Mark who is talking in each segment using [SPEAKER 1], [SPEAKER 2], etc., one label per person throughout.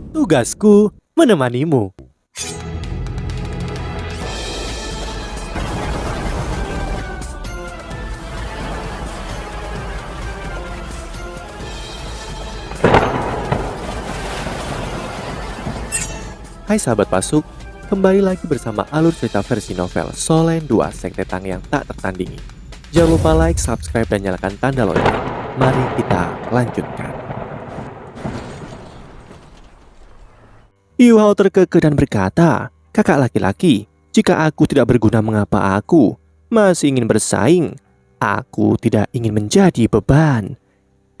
[SPEAKER 1] Tugasku menemanimu. Hai sahabat Pasuk, kembali lagi bersama alur cerita versi novel Solen 2 Sekte Tang yang tak tertandingi. Jangan lupa like, subscribe, dan nyalakan tanda lonceng. Mari kita lanjutkan. Yu Hao terkekeh dan berkata, "Kakak laki-laki, jika aku tidak berguna mengapa aku masih ingin bersaing? Aku tidak ingin menjadi beban."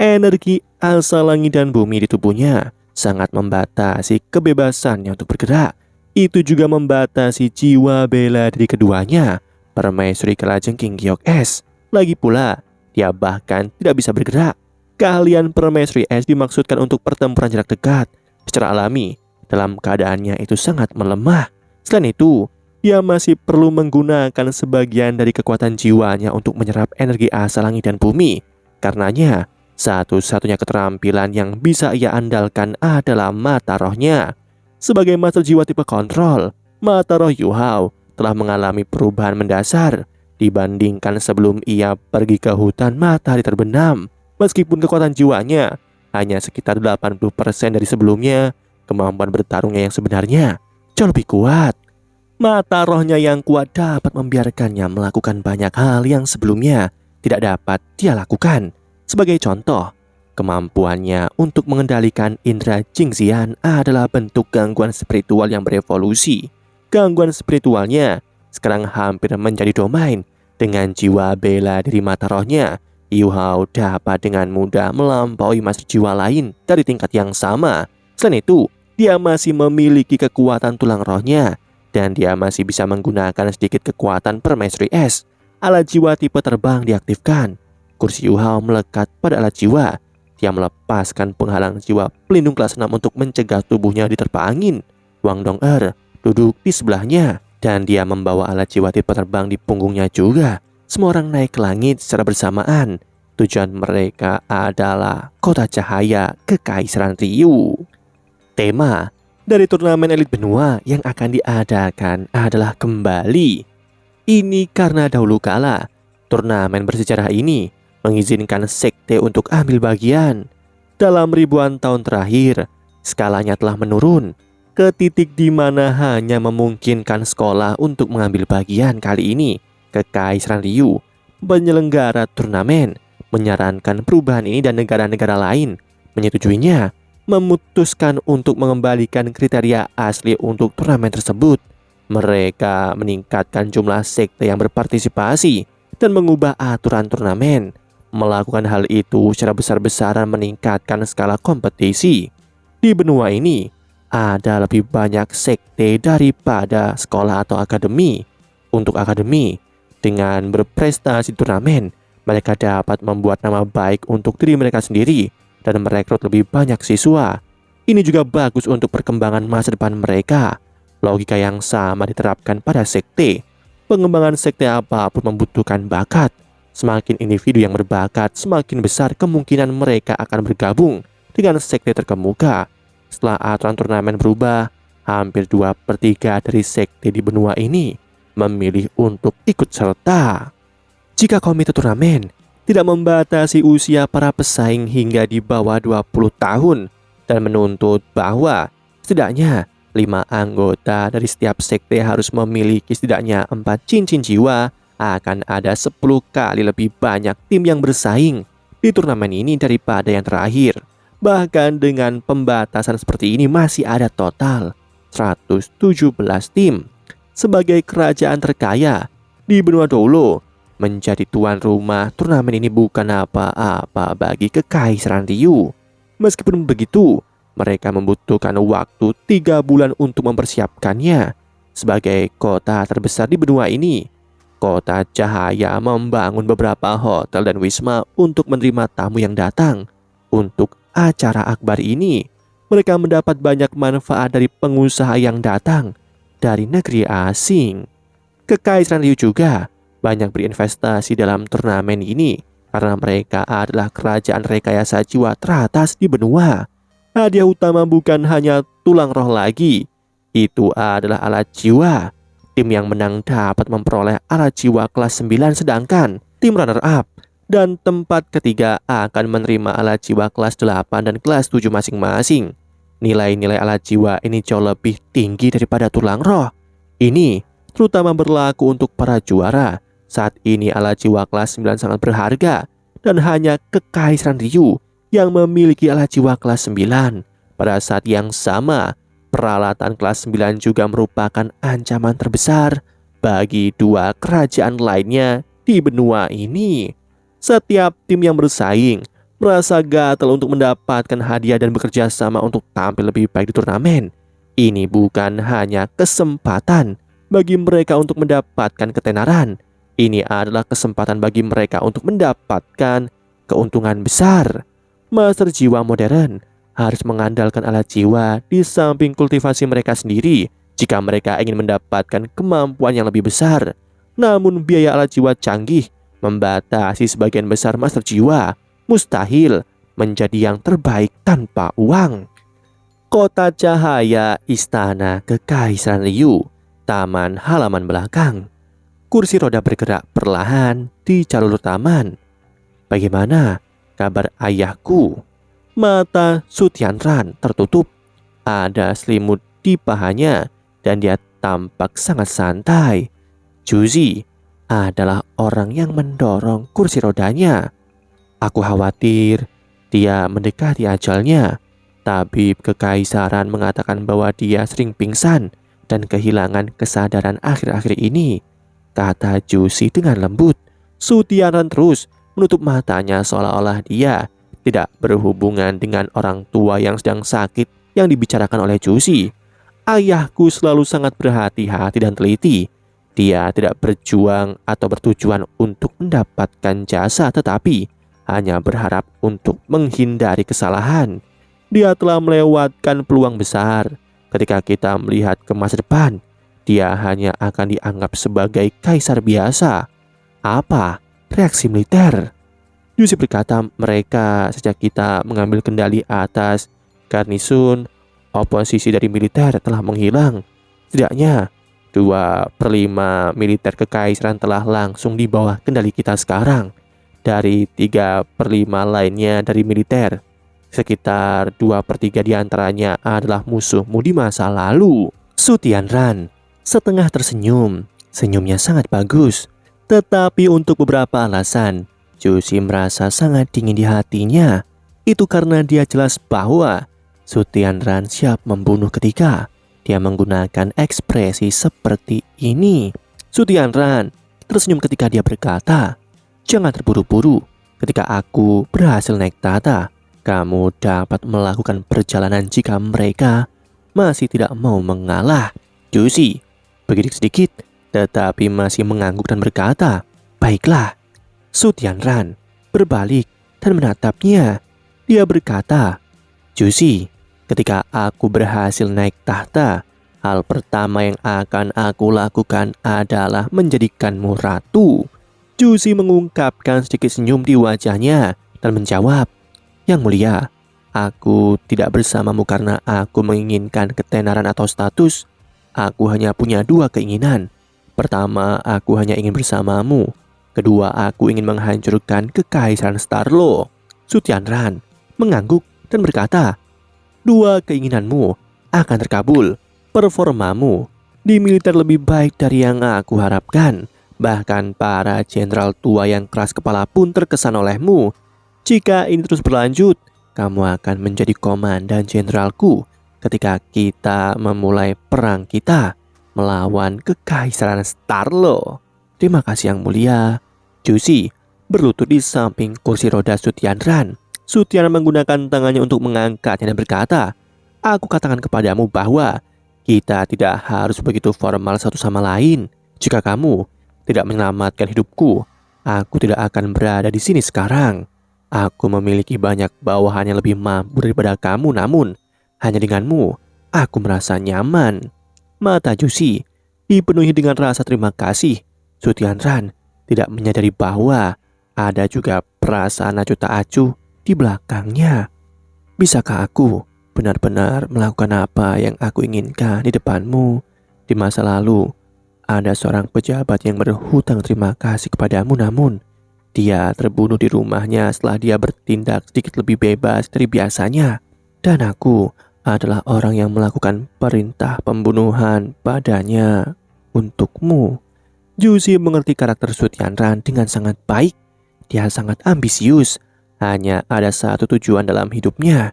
[SPEAKER 1] Energi asa langit dan bumi di tubuhnya sangat membatasi kebebasannya untuk bergerak. Itu juga membatasi jiwa bela diri keduanya, Permaisuri Kalajengking Giok Es. Lagi pula, dia bahkan tidak bisa bergerak. Keahlian Permaisuri Es dimaksudkan untuk pertempuran jarak dekat. Secara alami, dalam keadaannya itu sangat melemah. Selain itu, dia masih perlu menggunakan sebagian dari kekuatan jiwanya untuk menyerap energi asa langit dan bumi. Karenanya, satu-satunya keterampilan yang bisa ia andalkan adalah mata rohnya. Sebagai master jiwa tipe kontrol, mata roh Yu Hao telah mengalami perubahan mendasar dibandingkan sebelum ia pergi ke hutan matahari terbenam. Meskipun kekuatan jiwanya hanya sekitar 80% dari sebelumnya, kemampuan bertarungnya yang sebenarnya jauh lebih kuat. Mata rohnya yang kuat dapat membiarkannya melakukan banyak hal yang sebelumnya tidak dapat dia lakukan. Sebagai contoh, kemampuannya untuk mengendalikan indera Jingxian adalah bentuk gangguan spiritual yang berevolusi. Gangguan spiritualnya sekarang hampir menjadi domain. Dengan jiwa bela diri mata rohnya, Yu Hao dapat dengan mudah melampaui master jiwa lain dari tingkat yang sama. Selain itu, dia masih memiliki kekuatan tulang rohnya, dan dia masih bisa menggunakan sedikit kekuatan Permaisuri Es. Alat jiwa tipe terbang diaktifkan. Kursi Yu Hao melekat pada alat jiwa. Dia melepaskan penghalang jiwa pelindung kelas 6 untuk mencegah tubuhnya diterpa angin. Wang Dong-er duduk di sebelahnya, dan dia membawa alat jiwa tipe terbang di punggungnya juga. Semua orang naik ke langit secara bersamaan. Tujuan mereka adalah kota cahaya Kekaisaran Ryu. Tema dari turnamen elit benua yang akan diadakan adalah kembali. Ini karena dahulu kala turnamen bersejarah ini mengizinkan sekte untuk ambil bagian. Dalam ribuan tahun terakhir, skalanya telah menurun ke titik di mana hanya memungkinkan sekolah untuk mengambil bagian. Kali ini, Kekaisaran Ryu, penyelenggara turnamen, menyarankan perubahan ini dan negara-negara lain menyetujuinya, memutuskan untuk mengembalikan kriteria asli untuk turnamen tersebut. Mereka meningkatkan jumlah sekte yang berpartisipasi dan mengubah aturan turnamen. Melakukan hal itu secara besar-besaran meningkatkan skala kompetisi. Di benua ini ada lebih banyak sekte daripada sekolah atau akademi. Untuk akademi, dengan berprestasi turnamen, mereka dapat membuat nama baik untuk diri mereka sendiri dan merekrut lebih banyak siswa. Ini juga bagus untuk perkembangan masa depan mereka. Logika yang sama diterapkan pada sekte. Pengembangan sekte apapun membutuhkan bakat. Semakin individu yang berbakat, semakin besar kemungkinan mereka akan bergabung dengan sekte terkemuka. Setelah aturan turnamen berubah, hampir 2/3 dari sekte di benua ini memilih untuk ikut serta. Jika komite turnamen tidak membatasi usia para pesaing hingga di bawah 20 tahun dan menuntut bahwa setidaknya 5 anggota dari setiap sekte harus memiliki setidaknya 4 cincin jiwa, akan ada 10 kali lebih banyak tim yang bersaing di turnamen ini daripada yang terakhir. Bahkan dengan pembatasan seperti ini masih ada total 117 tim. Sebagai kerajaan terkaya di benua Dolo, menjadi tuan rumah turnamen ini bukan apa-apa bagi Kekaisaran Ryu. Meskipun begitu, mereka membutuhkan waktu 3 bulan untuk mempersiapkannya. Sebagai kota terbesar di benua ini, Kota Cahaya membangun beberapa hotel dan wisma untuk menerima tamu yang datang. Untuk acara akbar ini, mereka mendapat banyak manfaat dari pengusaha yang datang dari negeri asing. Kekaisaran Ryu juga banyak berinvestasi dalam turnamen ini karena mereka adalah kerajaan rekayasa jiwa teratas di benua. hadiah utama bukan hanya tulang roh lagi. Itu adalah alat jiwa. Tim yang menang dapat memperoleh alat jiwa kelas 9, sedangkan tim runner-up dan tempat ketiga akan menerima alat jiwa kelas 8 dan kelas 7 masing-masing. Nilai-nilai alat jiwa ini jauh lebih tinggi daripada tulang roh. Ini terutama berlaku untuk para juara. Saat ini alat jiwa kelas 9 sangat berharga dan hanya Kekaisaran Ryu yang memiliki alat jiwa kelas 9. Pada saat yang sama, peralatan kelas 9 juga merupakan ancaman terbesar bagi dua kerajaan lainnya di benua ini. Setiap tim yang bersaing merasa gatal untuk mendapatkan hadiah dan bekerja sama untuk tampil lebih baik di turnamen. Ini bukan hanya kesempatan bagi mereka untuk mendapatkan ketenaran. Ini adalah kesempatan bagi mereka untuk mendapatkan keuntungan besar. Master jiwa modern harus mengandalkan alat jiwa di samping kultivasi mereka sendiri jika mereka ingin mendapatkan kemampuan yang lebih besar. Namun biaya alat jiwa canggih membatasi sebagian besar master jiwa. Mustahil menjadi yang terbaik tanpa uang. Kota cahaya istana Kekaisaran Ryu, taman halaman belakang. Kursi roda bergerak perlahan di jalur taman. Bagaimana kabar ayahku? Mata Su Tianran tertutup. Ada selimut di pahanya dan dia tampak sangat santai. Juzi adalah orang yang mendorong kursi rodanya. Aku khawatir dia mendekati ajalnya. Tabib Kekaisaran mengatakan bahwa dia sering pingsan dan kehilangan kesadaran akhir-akhir ini, kata Juzi dengan lembut. Su Tianran terus menutup matanya seolah-olah dia tidak berhubungan dengan orang tua yang sedang sakit yang dibicarakan oleh Juzi. Ayahku selalu sangat berhati-hati dan teliti. Dia tidak berjuang atau bertujuan untuk mendapatkan jasa, tetapi hanya berharap untuk menghindari kesalahan. Dia telah melewatkan peluang besar. Ketika kita melihat ke masa depan, dia hanya akan dianggap sebagai kaisar biasa. Apa reaksi militer? Juzi berkata, mereka sejak kita mengambil kendali atas Garnison, oposisi dari militer telah menghilang. Setidaknya 2/5 militer kekaisaran telah langsung di bawah kendali kita sekarang. Dari 3/5 lainnya dari militer, sekitar 2/3 diantaranya adalah musuhmu di masa lalu. Su Tianran setengah tersenyum. Senyumnya sangat bagus, tetapi untuk beberapa alasan Juzi merasa sangat dingin di hatinya. Itu karena dia jelas bahwa Su Tianran siap membunuh ketika dia menggunakan ekspresi seperti ini. Su Tianran tersenyum ketika dia berkata, "Jangan terburu-buru. Ketika aku berhasil naik tahta, kamu dapat melakukan perjalanan jika mereka masih tidak mau mengalah." Juzi begitu sedikit, tetapi masih mengangguk dan berkata, "Baiklah." Su Tianran berbalik dan menatapnya. Dia berkata, "Juzi, ketika aku berhasil naik tahta, hal pertama yang akan aku lakukan adalah menjadikanmu ratu." Juzi mengungkapkan sedikit senyum di wajahnya dan menjawab, "Yang mulia, aku tidak bersamamu karena aku menginginkan ketenaran atau status. Aku hanya punya 2 keinginan. Pertama, aku hanya ingin bersamamu. Kedua, aku ingin menghancurkan Kekaisaran Starlo." Su Tianran mengangguk dan berkata, "2 keinginanmu akan terkabul. Performamu di militer lebih baik dari yang aku harapkan. Bahkan para jenderal tua yang keras kepala pun terkesan olehmu. Jika ini terus berlanjut, kamu akan menjadi komandan jenderalku ketika kita memulai perang kita melawan Kekaisaran Starlo." "Terima kasih yang mulia." Juzi berlutut di samping kursi roda Su Tianran. Su Tianran menggunakan tangannya untuk mengangkatnya dan berkata, "Aku katakan kepadamu bahwa kita tidak harus begitu formal satu sama lain. Jika kamu tidak menyelamatkan hidupku, aku tidak akan berada di sini sekarang. Aku memiliki banyak bawahan yang lebih mampu daripada kamu, namun hanya denganmu aku merasa nyaman." Mata Juzi dipenuhi dengan rasa terima kasih. Su Tianran tidak menyadari bahwa ada juga perasaan acuh tak acuh di belakangnya. "Bisakah aku benar-benar melakukan apa yang aku inginkan di depanmu. Di masa lalu, ada seorang pejabat yang berhutang terima kasih kepadamu, namun dia terbunuh di rumahnya setelah dia bertindak sedikit lebih bebas dari biasanya. Dan aku adalah orang yang melakukan perintah pembunuhan padanya untukmu. Juzi mengerti karakter Su Tianran dengan sangat baik. Dia sangat ambisius. Hanya ada satu tujuan dalam hidupnya,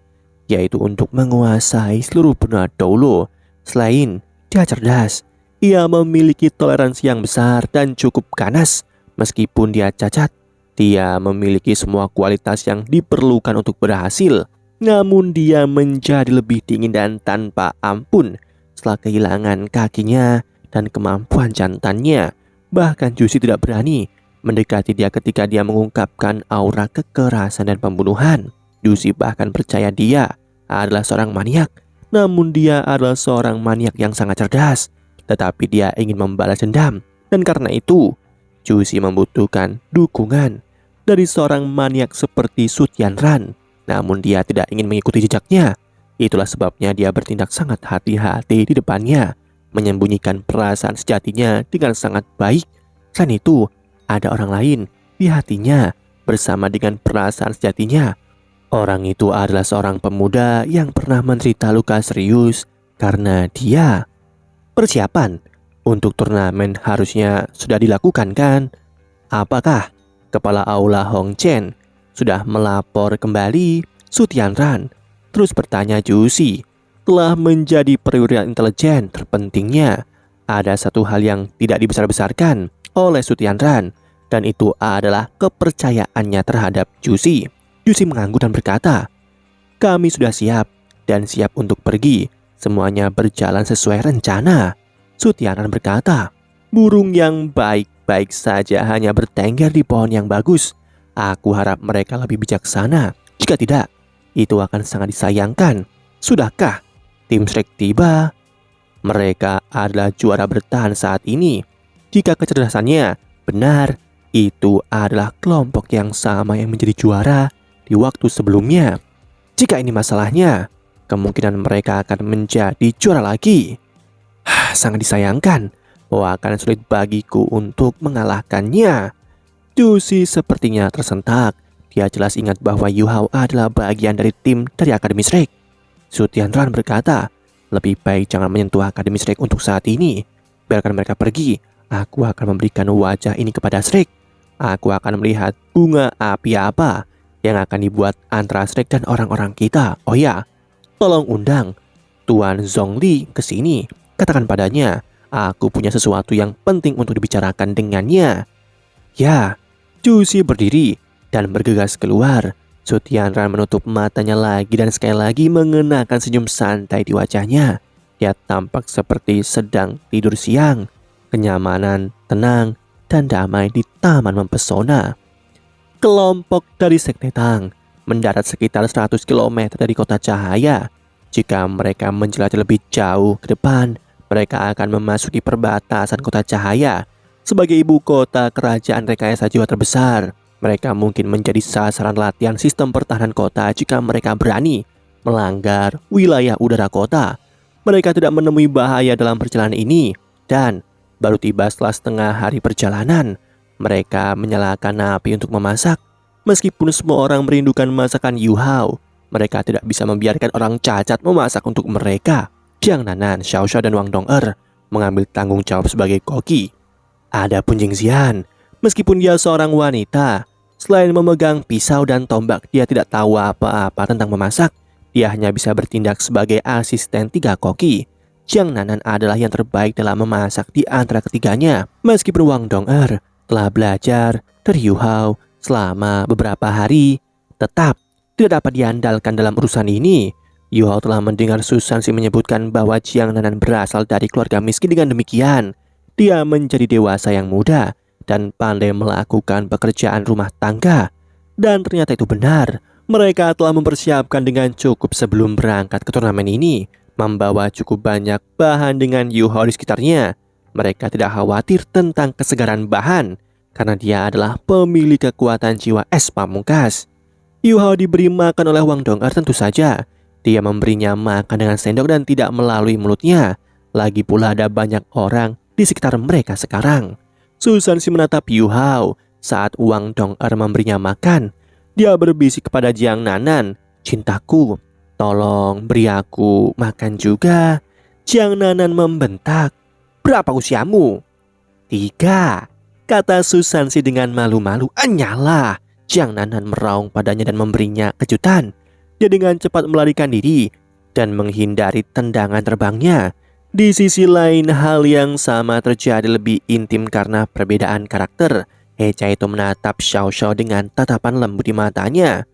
[SPEAKER 1] yaitu untuk menguasai seluruh benua Doulo. Selain dia cerdas, ia memiliki toleransi yang besar dan cukup ganas. Meskipun dia cacat, dia memiliki semua kualitas yang diperlukan untuk berhasil. Namun dia menjadi lebih dingin dan tanpa ampun setelah kehilangan kakinya dan kemampuan jantannya. Bahkan Juzi tidak berani mendekati dia ketika dia mengungkapkan aura kekerasan dan pembunuhan. Juzi bahkan percaya dia adalah seorang maniak. Namun dia adalah seorang maniak yang sangat cerdas. Tetapi dia ingin membalas dendam. Dan karena itu, Juzi membutuhkan dukungan dari seorang maniak seperti Su Tianran. Namun dia tidak ingin mengikuti jejaknya. Itulah sebabnya dia bertindak sangat hati-hati di depannya, menyembunyikan perasaan sejatinya dengan sangat baik. Selain itu, ada orang lain di hatinya bersama dengan perasaan sejatinya. Orang itu adalah seorang pemuda yang pernah menderita luka serius karena dia. Persiapan untuk turnamen harusnya sudah dilakukan, kan? Apakah kepala aula Hong Chen sudah melapor kembali? Su Tianran terus bertanya Juzi. Telah menjadi perwira intelijen terpentingnya, ada satu hal yang tidak dibesar-besarkan oleh Su Tianran, dan itu adalah kepercayaannya terhadap Juzi. Juzi mengangguk dan berkata, "Kami sudah siap dan siap untuk pergi. Semuanya berjalan sesuai rencana." Su Tianran berkata, "Burung yang baik-baik saja hanya bertengger di pohon yang bagus. Aku harap mereka lebih bijaksana. Jika tidak, itu akan sangat disayangkan. Sudahkah tim Shrek tiba? Mereka adalah juara bertahan saat ini. Jika kecerdasannya benar, itu adalah kelompok yang sama yang menjadi juara di waktu sebelumnya. Jika ini masalahnya, kemungkinan mereka akan menjadi juara lagi. Sangat disayangkan. Akan sulit bagiku untuk mengalahkannya." Juzi sepertinya tersentak. Dia jelas ingat bahwa Yu Hao adalah bagian dari tim dari Akademi Shrek. Su Tianran berkata, "Lebih baik jangan menyentuh Akademi Shrek untuk saat ini. Biarkan mereka pergi. Aku akan memberikan wajah ini kepada Shrek. Aku akan melihat bunga api apa yang akan dibuat antara Shrek dan orang-orang kita. Oh ya, tolong undang Tuan Zhongli ke sini. Katakan padanya, aku punya sesuatu yang penting untuk dibicarakan dengannya." Ya, Juzi berdiri dan bergegas keluar. Su Tianran menutup matanya lagi dan sekali lagi mengenakan senyum santai di wajahnya. Dia tampak seperti sedang tidur siang. Kenyamanan, tenang, dan damai di taman mempesona. Kelompok dari Sekte Tang mendarat sekitar 100 km dari kota cahaya. Jika mereka menjelajah lebih jauh ke depan, mereka akan memasuki perbatasan kota cahaya. Sebagai ibu kota kerajaan rekayasa jiwa terbesar, mereka mungkin menjadi sasaran latihan sistem pertahanan kota jika mereka berani melanggar wilayah udara kota. Mereka tidak menemui bahaya dalam perjalanan ini, dan baru tiba setelah setengah hari perjalanan. Mereka menyalakan api untuk memasak. Meskipun semua orang merindukan masakan Yu Hao, mereka tidak bisa membiarkan orang cacat memasak untuk mereka. Jiang Nanan, Xiao Xiao, dan Wang Dong'er mengambil tanggung jawab sebagai koki. Adapun Jing Xian, meskipun dia seorang wanita, selain memegang pisau dan tombak, dia tidak tahu apa-apa tentang memasak. Dia hanya bisa bertindak sebagai asisten 3 koki. Jiang Nanan adalah yang terbaik dalam memasak di antara ketiganya. Meskipun Wang Dong'er telah belajar dari Yu Hao selama beberapa hari, tetap tidak dapat diandalkan dalam urusan ini. Yu Hao telah mendengar Su Sanxi menyebutkan bahwa Jiang Nanan berasal dari keluarga miskin. Dengan demikian, dia menjadi dewasa yang muda dan pandai melakukan pekerjaan rumah tangga. Dan ternyata itu benar. Mereka telah mempersiapkan dengan cukup sebelum berangkat ke turnamen ini, membawa cukup banyak bahan dengan Yu Hao di sekitarnya. Mereka tidak khawatir tentang kesegaran bahan, karena dia adalah pemilik kekuatan jiwa es pamungkas. Yu Hao diberi makan oleh Wang Dong'er tentu saja. Dia memberinya makan dengan sendok dan tidak melalui mulutnya. Lagi pula ada banyak orang di sekitar mereka sekarang. Susansi menatap Yu Hao saat Wang Dong-er memberinya makan. Dia berbisik kepada Jiang Nanan, "Cintaku, tolong beri aku makan juga." Jiang Nanan membentak, "Berapa usiamu?" "3," kata Susansi dengan malu-malu. "Anyalah." Jiang Nanan meraung padanya dan memberinya kejutan. Dia dengan cepat melarikan diri dan menghindari tendangan terbangnya. Di sisi lain, hal yang sama terjadi lebih intim karena perbedaan karakter. Hecha itu menatap Xiao Xiao dengan tatapan lembut di matanya.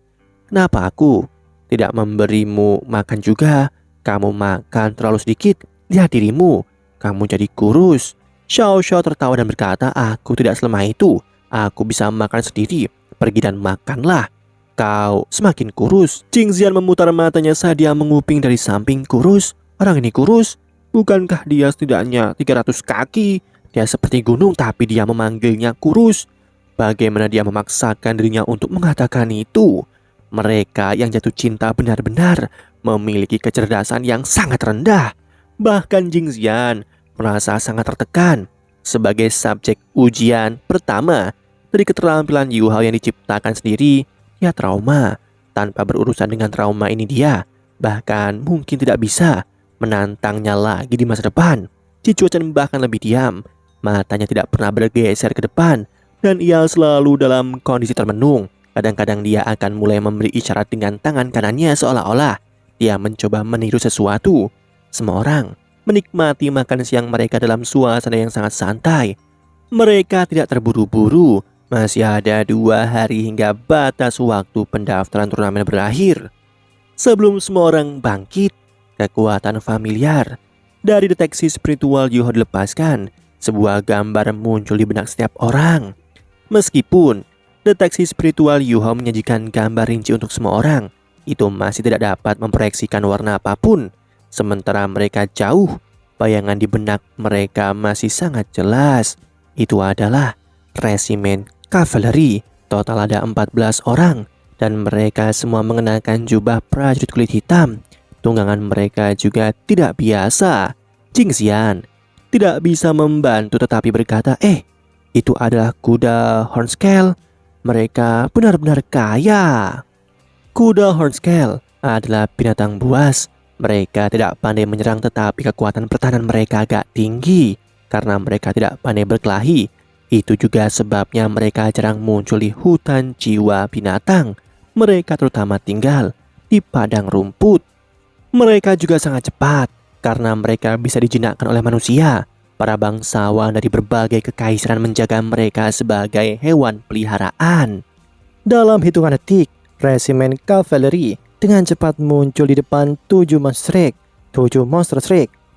[SPEAKER 1] "Kenapa aku tidak memberimu makan juga? Kamu makan terlalu sedikit. Lihat dirimu, kamu jadi kurus." Xiao Xiao tertawa dan berkata, "Aku tidak selemah itu. Aku bisa makan sendiri. Pergi dan makanlah. Kau semakin kurus." Jingxian memutar matanya saat dia menguping dari samping. "Kurus? Orang ini kurus? Bukankah dia setidaknya 300 kaki? Dia seperti gunung tapi dia memanggilnya kurus. Bagaimana dia memaksakan dirinya untuk mengatakan itu?" Mereka yang jatuh cinta benar-benar memiliki kecerdasan yang sangat rendah. Bahkan Jingxian merasa sangat tertekan. Sebagai subjek ujian pertama dari keterampilan Yu Hao yang diciptakan sendiri, dia trauma. Tanpa berurusan dengan trauma ini, dia bahkan mungkin tidak bisa menantangnya lagi di masa depan. Cicuo Chen bahkan lebih diam. Matanya tidak pernah bergeser ke depan dan ia selalu dalam kondisi termenung. Kadang-kadang dia akan mulai memberi isyarat dengan tangan kanannya seolah-olah dia mencoba meniru sesuatu. Semua orang menikmati makan siang mereka dalam suasana yang sangat santai. Mereka tidak terburu-buru. Masih ada 2 hari hingga batas waktu pendaftaran turnamen berakhir. Sebelum semua orang bangkit, kekuatan familiar dari deteksi spiritual Yu Hao dilepaskan. Sebuah gambar muncul di benak setiap orang. Meskipun deteksi spiritual Yu Hao menyajikan gambar rinci untuk semua orang, itu masih tidak dapat memproyeksikan warna apapun. Sementara mereka jauh, bayangan di benak mereka masih sangat jelas. Itu adalah resimen kavaleri. Total ada 14 orang dan mereka semua mengenakan jubah prajurit kulit hitam. Tunggangan mereka juga tidak biasa. Jingxian tidak bisa membantu tetapi berkata, itu adalah kuda Hornscale. Mereka benar-benar kaya." Kuda Hornscale adalah binatang buas. Mereka tidak pandai menyerang tetapi kekuatan pertahanan mereka agak tinggi. Karena mereka tidak pandai berkelahi, itu juga sebabnya mereka jarang muncul di hutan jiwa binatang. Mereka terutama tinggal di padang rumput. Mereka juga sangat cepat karena mereka bisa dijinakkan oleh manusia. Para bangsawan dari berbagai kekaisaran menjaga mereka sebagai hewan peliharaan. Dalam hitungan detik, resimen kavaleri dengan cepat muncul di depan 7 monster. 7 monster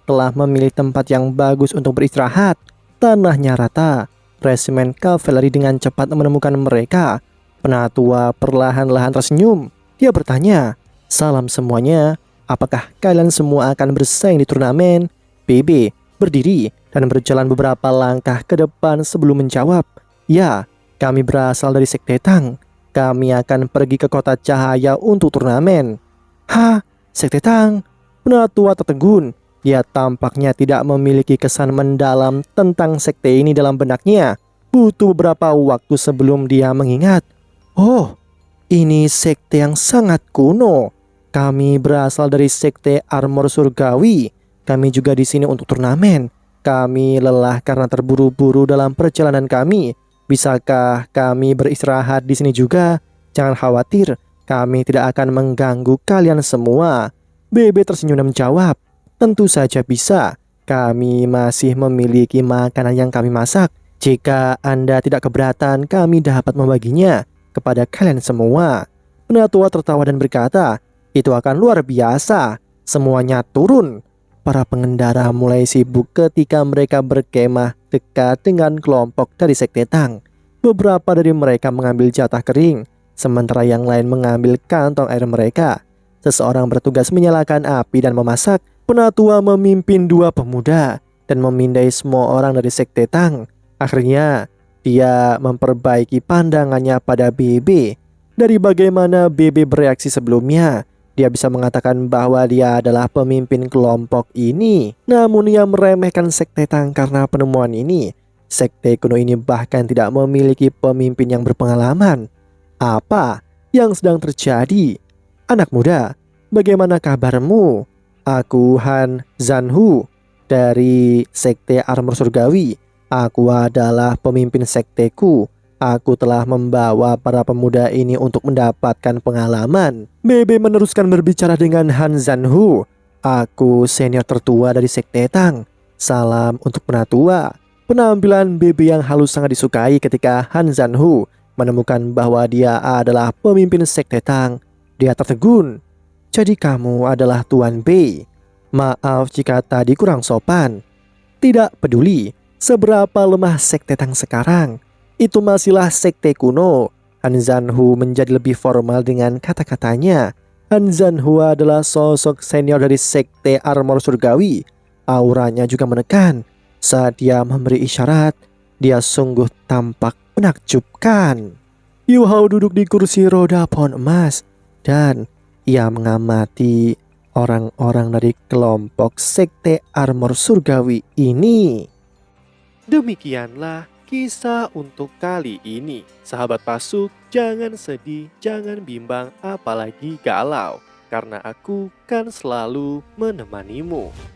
[SPEAKER 1] telah memilih tempat yang bagus untuk beristirahat. Tanahnya rata. Resimen kavaleri dengan cepat menemukan mereka. Penatua perlahan-lahan tersenyum. Dia bertanya, "Salam semuanya. Apakah kalian semua akan bersaing di turnamen?" BB berdiri dan berjalan beberapa langkah ke depan sebelum menjawab, "Ya, kami berasal dari Sekte Tang. Kami akan pergi ke kota cahaya untuk turnamen." "Hah? Sekte Tang?" Penatua tertegun. Dia tampaknya tidak memiliki kesan mendalam tentang sekte ini dalam benaknya. Butuh beberapa waktu sebelum dia mengingat. "Oh, ini sekte yang sangat kuno. Kami berasal dari Sekte Armor Surgawi. Kami juga di sini untuk turnamen. Kami lelah karena terburu-buru dalam perjalanan kami. Bisakah kami beristirahat di sini juga? Jangan khawatir, kami tidak akan mengganggu kalian semua." BB tersenyum dan menjawab, "Tentu saja bisa. Kami masih memiliki makanan yang kami masak. Jika Anda tidak keberatan, kami dapat membaginya kepada kalian semua." Penatua tertawa dan berkata, "Itu akan luar biasa." Semuanya turun. Para pengendara mulai sibuk ketika mereka berkemah dekat dengan kelompok dari Sekte Tang. Beberapa dari mereka mengambil jatah kering, sementara yang lain mengambil kantong air mereka. Seseorang bertugas menyalakan api dan memasak. Penatua memimpin 2 pemuda dan memindai semua orang dari Sekte Tang. Akhirnya, dia memperbaiki pandangannya pada BB. Dari bagaimana BB bereaksi sebelumnya, Dia bisa mengatakan bahwa dia adalah pemimpin kelompok ini. Namun ia meremehkan sekte Tang karena penemuan ini. Sekte kuno ini bahkan tidak memiliki pemimpin yang berpengalaman. Apa yang sedang terjadi? Anak muda, bagaimana kabarmu? Aku Han Zanhu dari Sekte Armor Surgawi. Aku adalah pemimpin sekteku. Aku telah membawa para pemuda ini untuk mendapatkan pengalaman. Bebe meneruskan berbicara dengan Han Zanhu. Aku senior tertua dari Sekte Tang. Salam untuk penatua. Penampilan Bebe yang halus sangat disukai ketika Han Zanhu menemukan bahwa dia adalah pemimpin Sekte Tang. Dia tertegun. Jadi kamu adalah Tuan B. Maaf jika tadi kurang sopan. Tidak peduli seberapa lemah Sekte Tang sekarang, itu masihlah sekte kuno. Han Zanhu menjadi lebih formal dengan kata-katanya. Han Zanhu adalah sosok senior dari Sekte Armor Surgawi. Auranya juga menekan. Saat dia memberi isyarat, dia sungguh tampak menakjubkan. Yu Hao duduk di kursi roda pohon emas dan ia mengamati orang-orang dari kelompok Sekte Armor Surgawi ini. Demikianlah kisah untuk kali ini. Sahabat Pasuk, jangan sedih, jangan bimbang, apalagi galau. Karena aku kan selalu menemanimu.